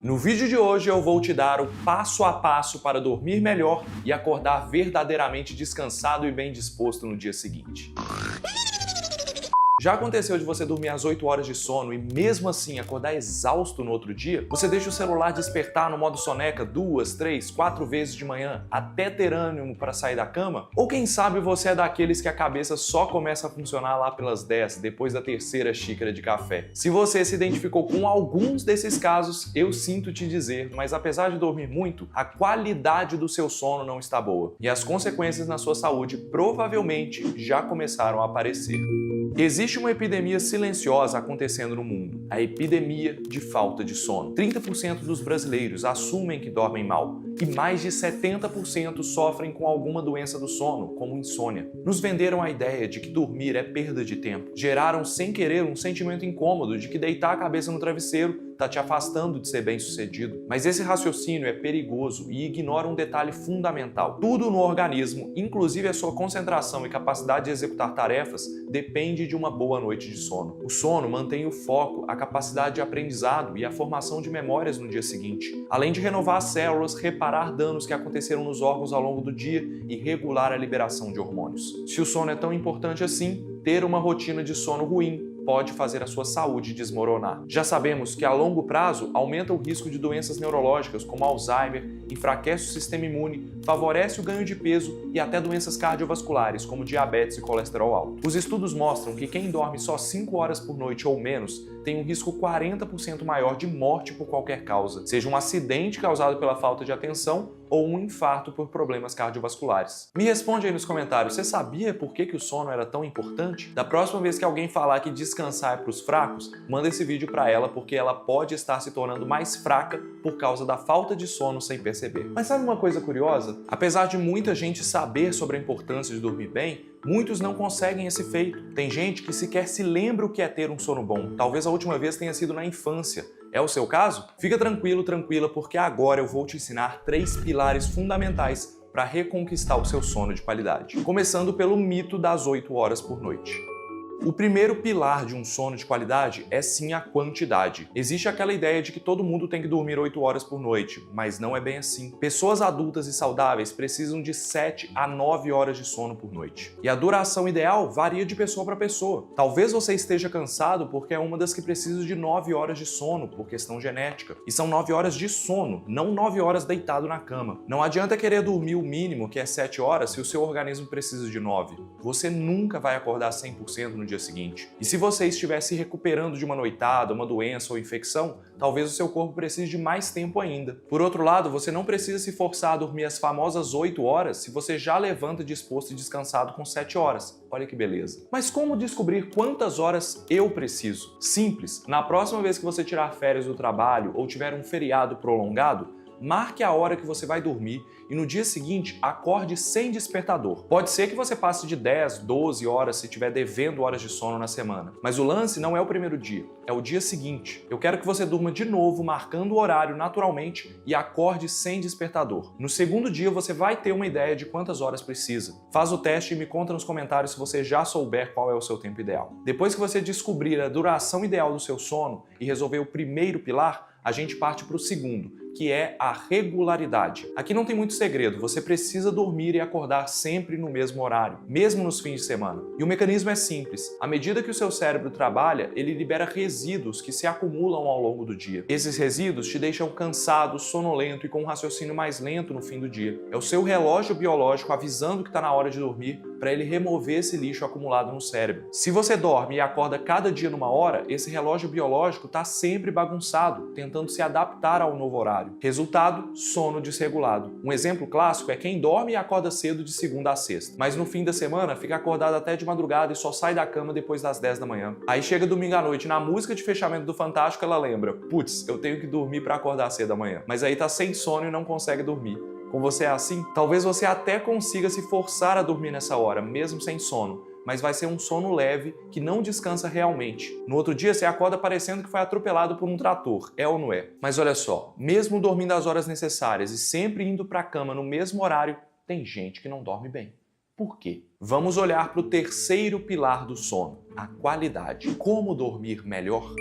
No vídeo de hoje eu vou te dar o passo a passo para dormir melhor e acordar verdadeiramente descansado e bem disposto no dia seguinte. Já aconteceu de você dormir às 8 horas de sono e mesmo assim acordar exausto no outro dia? Você deixa o celular despertar no modo soneca 2, 3, 4 vezes de manhã até ter ânimo para sair da cama? Ou quem sabe você é daqueles que a cabeça só começa a funcionar lá pelas 10, depois da terceira xícara de café? Se você se identificou com alguns desses casos, eu sinto te dizer, mas apesar de dormir muito, a qualidade do seu sono não está boa. E as consequências na sua saúde provavelmente já começaram a aparecer. Existe uma epidemia silenciosa acontecendo no mundo, a epidemia de falta de sono. 30% dos brasileiros assumem que dormem mal e mais de 70% sofrem com alguma doença do sono, como insônia. Nos venderam a ideia de que dormir é perda de tempo. Geraram sem querer um sentimento incômodo de que deitar a cabeça no travesseiro está te afastando de ser bem-sucedido. Mas esse raciocínio é perigoso e ignora um detalhe fundamental. Tudo no organismo, inclusive a sua concentração e capacidade de executar tarefas, depende de uma boa noite de sono. O sono mantém o foco, a capacidade de aprendizado e a formação de memórias no dia seguinte, além de renovar as células, reparar danos que aconteceram nos órgãos ao longo do dia e regular a liberação de hormônios. Se o sono é tão importante assim, ter uma rotina de sono ruim pode fazer a sua saúde desmoronar. Já sabemos que a longo prazo aumenta o risco de doenças neurológicas como Alzheimer, enfraquece o sistema imune, favorece o ganho de peso e até doenças cardiovasculares como diabetes e colesterol alto. Os estudos mostram que quem dorme só 5 horas por noite ou menos tem um risco 40% maior de morte por qualquer causa, seja um acidente causado pela falta de atenção ou um infarto por problemas cardiovasculares. Me responde aí nos comentários, você sabia por que o sono era tão importante? Da próxima vez que alguém falar que descansar é para os fracos, manda esse vídeo para ela porque ela pode estar se tornando mais fraca por causa da falta de sono sem perceber. Mas sabe uma coisa curiosa? Apesar de muita gente saber sobre a importância de dormir bem, muitos não conseguem esse feito. Tem gente que sequer se lembra o que é ter um sono bom. Talvez a última vez tenha sido na infância. É o seu caso? Fica tranquilo, tranquila, porque agora eu vou te ensinar 3 pilares fundamentais para reconquistar o seu sono de qualidade. Começando pelo mito das 8 horas por noite. O primeiro pilar de um sono de qualidade é sim a quantidade. Existe aquela ideia de que todo mundo tem que dormir 8 horas por noite, mas não é bem assim. Pessoas adultas e saudáveis precisam de 7 a 9 horas de sono por noite. E a duração ideal varia de pessoa para pessoa. Talvez você esteja cansado porque é uma das que precisa de 9 horas de sono por questão genética. E são 9 horas de sono, não 9 horas deitado na cama. Não adianta querer dormir o mínimo, que é 7 horas, se o seu organismo precisa de 9. Você nunca vai acordar 100% no dia seguinte. E se você estiver se recuperando de uma noitada, uma doença ou infecção, talvez o seu corpo precise de mais tempo ainda. Por outro lado, você não precisa se forçar a dormir as famosas 8 horas se você já levanta disposto e descansado com 7 horas. Olha que beleza. Mas como descobrir quantas horas eu preciso? Simples. Na próxima vez que você tirar férias do trabalho ou tiver um feriado prolongado, marque a hora que você vai dormir e no dia seguinte acorde sem despertador. Pode ser que você passe de 10, 12 horas se estiver devendo horas de sono na semana, mas o lance não é o primeiro dia, é o dia seguinte. Eu quero que você durma de novo, marcando o horário naturalmente e acorde sem despertador. No segundo dia você vai ter uma ideia de quantas horas precisa. Faz o teste e me conta nos comentários se você já souber qual é o seu tempo ideal. Depois que você descobrir a duração ideal do seu sono e resolver o primeiro pilar, a gente parte para o segundo, que é a regularidade. Aqui não tem muito segredo, você precisa dormir e acordar sempre no mesmo horário, mesmo nos fins de semana. E o mecanismo é simples. À medida que o seu cérebro trabalha, ele libera resíduos que se acumulam ao longo do dia. Esses resíduos te deixam cansado, sonolento e com um raciocínio mais lento no fim do dia. É o seu relógio biológico avisando que está na hora de dormir para ele remover esse lixo acumulado no cérebro. Se você dorme e acorda cada dia numa hora, esse relógio biológico está sempre bagunçado, tentando se adaptar ao novo horário. Resultado, sono desregulado. Um exemplo clássico é quem dorme e acorda cedo de segunda a sexta, mas no fim da semana fica acordado até de madrugada e só sai da cama depois das 10 da manhã. Aí chega domingo à noite, na música de fechamento do Fantástico, ela lembra: putz, eu tenho que dormir para acordar cedo amanhã. Mas aí tá sem sono e não consegue dormir. Com você é assim? Talvez você até consiga se forçar a dormir nessa hora, mesmo sem sono, mas vai ser um sono leve que não descansa realmente. No outro dia você acorda parecendo que foi atropelado por um trator, é ou não é? Mas olha só, mesmo dormindo as horas necessárias e sempre indo para a cama no mesmo horário, tem gente que não dorme bem. Por quê? Vamos olhar para o terceiro pilar do sono, a qualidade. Como dormir melhor?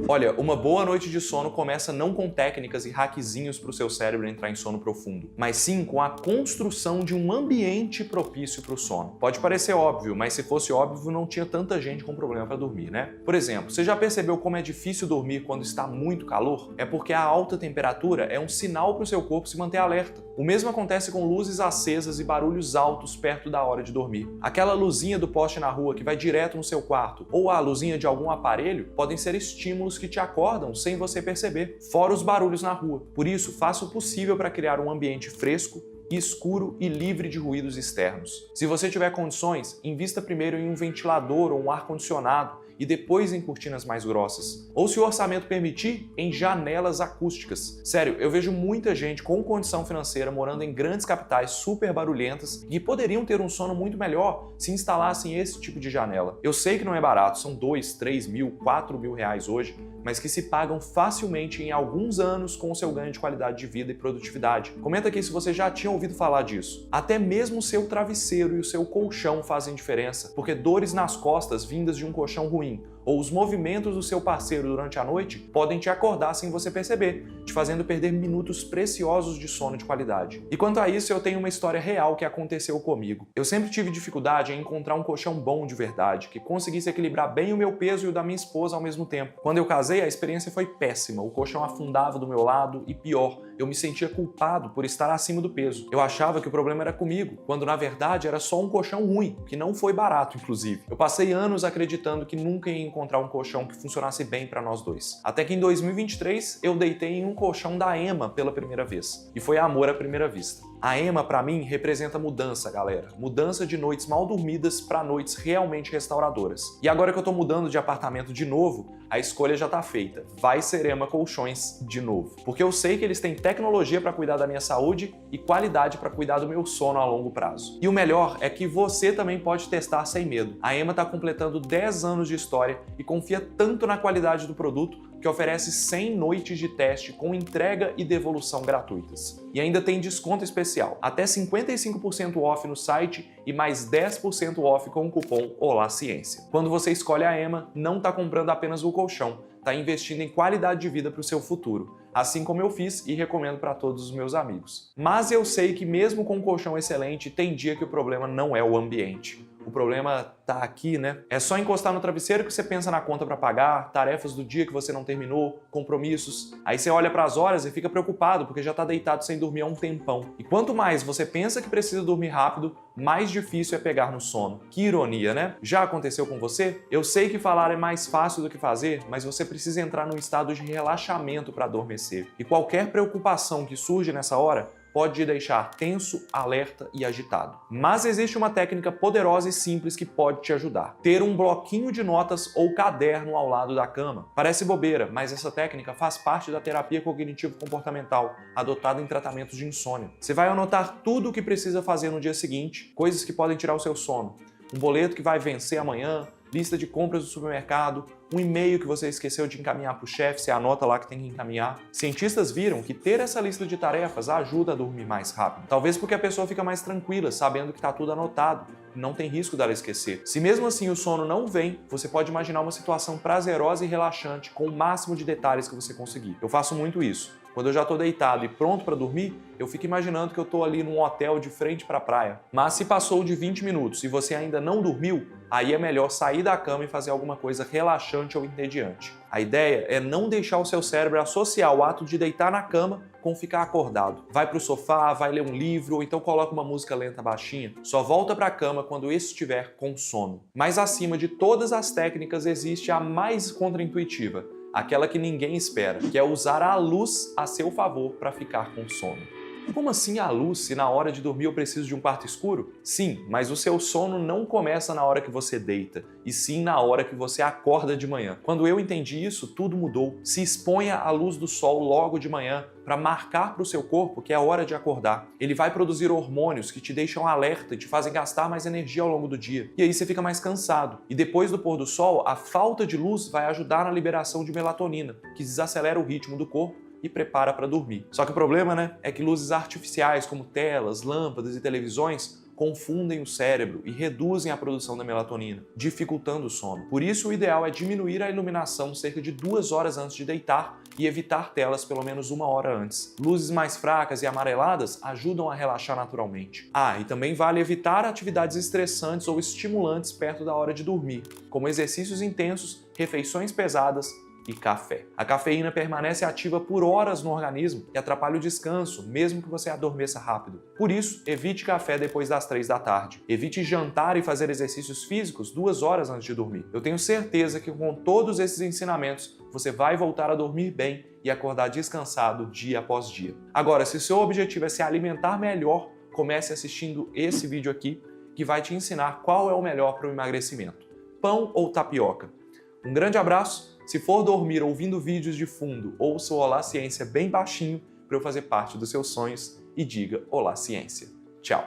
Olha, uma boa noite de sono começa não com técnicas e hackzinhos para o seu cérebro entrar em sono profundo, mas sim com a construção de um ambiente propício para o sono. Pode parecer óbvio, mas se fosse óbvio não tinha tanta gente com problema para dormir, né? Por exemplo, você já percebeu como é difícil dormir quando está muito calor? É porque a alta temperatura é um sinal para o seu corpo se manter alerta. O mesmo acontece com luzes acesas e barulhos altos perto da hora de dormir. Aquela luzinha do poste na rua que vai direto no seu quarto ou a luzinha de algum aparelho podem ser estímulos que te acordam sem você perceber, fora os barulhos na rua. Por isso, faça o possível para criar um ambiente fresco, escuro e livre de ruídos externos. Se você tiver condições, invista primeiro em um ventilador ou um ar-condicionado e depois em cortinas mais grossas. Ou, se o orçamento permitir, em janelas acústicas. Sério, eu vejo muita gente com condição financeira morando em grandes capitais super barulhentas que poderiam ter um sono muito melhor se instalassem esse tipo de janela. Eu sei que não é barato, são 2, 3 mil, 4 mil reais hoje, mas que se pagam facilmente em alguns anos com o seu ganho de qualidade de vida e produtividade. Comenta aqui se você já tinha ouvido falar disso. Até mesmo o seu travesseiro e o seu colchão fazem diferença, porque dores nas costas vindas de um colchão ruim ou os movimentos do seu parceiro durante a noite podem te acordar sem você perceber, te fazendo perder minutos preciosos de sono de qualidade. E quanto a isso, eu tenho uma história real que aconteceu comigo. Eu sempre tive dificuldade em encontrar um colchão bom de verdade, que conseguisse equilibrar bem o meu peso e o da minha esposa ao mesmo tempo. Quando eu casei, a experiência foi péssima. O colchão afundava do meu lado e, pior, eu me sentia culpado por estar acima do peso. Eu achava que o problema era comigo, quando na verdade era só um colchão ruim, que não foi barato, inclusive. Eu passei anos acreditando que nunca ia encontrar um colchão que funcionasse bem para nós dois. Até que em 2023 eu deitei em um colchão da EMA pela primeira vez. E foi amor à primeira vista. A EMA, para mim, representa mudança, galera. Mudança de noites mal dormidas para noites realmente restauradoras. E agora que eu tô mudando de apartamento de novo, a escolha já tá feita. Vai ser EMA Colchões de novo. Porque eu sei que eles têm tecnologia para cuidar da minha saúde e qualidade para cuidar do meu sono a longo prazo. E o melhor é que você também pode testar sem medo. A EMA tá completando 10 anos de história e confia tanto na qualidade do produto que oferece 100 noites de teste com entrega e devolução gratuitas. E ainda tem desconto especial, até 55% off no site e mais 10% off com o cupom OLACIência. Quando você escolhe a EMA, não está comprando apenas o colchão, está investindo em qualidade de vida para o seu futuro, assim como eu fiz e recomendo para todos os meus amigos. Mas eu sei que mesmo com um colchão excelente, tem dia que o problema não é o ambiente. O problema tá aqui, né? É só encostar no travesseiro que você pensa na conta para pagar, tarefas do dia que você não terminou, compromissos. Aí você olha para as horas e fica preocupado porque já tá deitado sem dormir há um tempão. E quanto mais você pensa que precisa dormir rápido, mais difícil é pegar no sono. Que ironia, né? Já aconteceu com você? Eu sei que falar é mais fácil do que fazer, mas você precisa entrar num estado de relaxamento para adormecer. E qualquer preocupação que surge nessa hora pode te deixar tenso, alerta e agitado. Mas existe uma técnica poderosa e simples que pode te ajudar. Ter um bloquinho de notas ou caderno ao lado da cama. Parece bobeira, mas essa técnica faz parte da terapia cognitivo-comportamental, adotada em tratamentos de insônia. Você vai anotar tudo o que precisa fazer no dia seguinte, coisas que podem tirar o seu sono. Um boleto que vai vencer amanhã, lista de compras do supermercado, um e-mail que você esqueceu de encaminhar para o chefe, você anota lá que tem que encaminhar. Cientistas viram que ter essa lista de tarefas ajuda a dormir mais rápido. Talvez porque a pessoa fica mais tranquila, sabendo que está tudo anotado, e não tem risco dela esquecer. Se mesmo assim o sono não vem, você pode imaginar uma situação prazerosa e relaxante com o máximo de detalhes que você conseguir. Eu faço muito isso. Quando eu já estou deitado e pronto para dormir, eu fico imaginando que eu estou ali num hotel de frente para a praia. Mas se passou de 20 minutos e você ainda não dormiu, aí é melhor sair da cama e fazer alguma coisa relaxante ou entediante. A ideia é não deixar o seu cérebro associar o ato de deitar na cama com ficar acordado. Vai para o sofá, vai ler um livro ou então coloca uma música lenta baixinha. Só volta para a cama quando estiver com sono. Mas acima de todas as técnicas existe a mais contraintuitiva, aquela que ninguém espera, que é usar a luz a seu favor para ficar com sono. Como assim a luz, se na hora de dormir eu preciso de um quarto escuro? Sim, mas o seu sono não começa na hora que você deita, e sim na hora que você acorda de manhã. Quando eu entendi isso, tudo mudou. Se exponha à luz do sol logo de manhã, para marcar para o seu corpo que é a hora de acordar. Ele vai produzir hormônios que te deixam alerta e te fazem gastar mais energia ao longo do dia. E aí você fica mais cansado. E depois do pôr do sol, a falta de luz vai ajudar na liberação de melatonina, que desacelera o ritmo do corpo e prepara para dormir. Só que o problema, é que luzes artificiais como telas, lâmpadas e televisões confundem o cérebro e reduzem a produção da melatonina, dificultando o sono. Por isso, o ideal é diminuir a iluminação cerca de 2 horas antes de deitar e evitar telas pelo menos 1 hora antes. Luzes mais fracas e amareladas ajudam a relaxar naturalmente. E também vale evitar atividades estressantes ou estimulantes perto da hora de dormir, como exercícios intensos, refeições pesadas e café. A cafeína permanece ativa por horas no organismo e atrapalha o descanso, mesmo que você adormeça rápido. Por isso, evite café depois das 3 da tarde. Evite jantar e fazer exercícios físicos 2 horas antes de dormir. Eu tenho certeza que com todos esses ensinamentos, você vai voltar a dormir bem e acordar descansado dia após dia. Agora, se o seu objetivo é se alimentar melhor, comece assistindo esse vídeo aqui, que vai te ensinar qual é o melhor para o emagrecimento: pão ou tapioca. Um grande abraço. Se for dormir ouvindo vídeos de fundo, ouça o Olá Ciência bem baixinho para eu fazer parte dos seus sonhos e diga Olá Ciência. Tchau!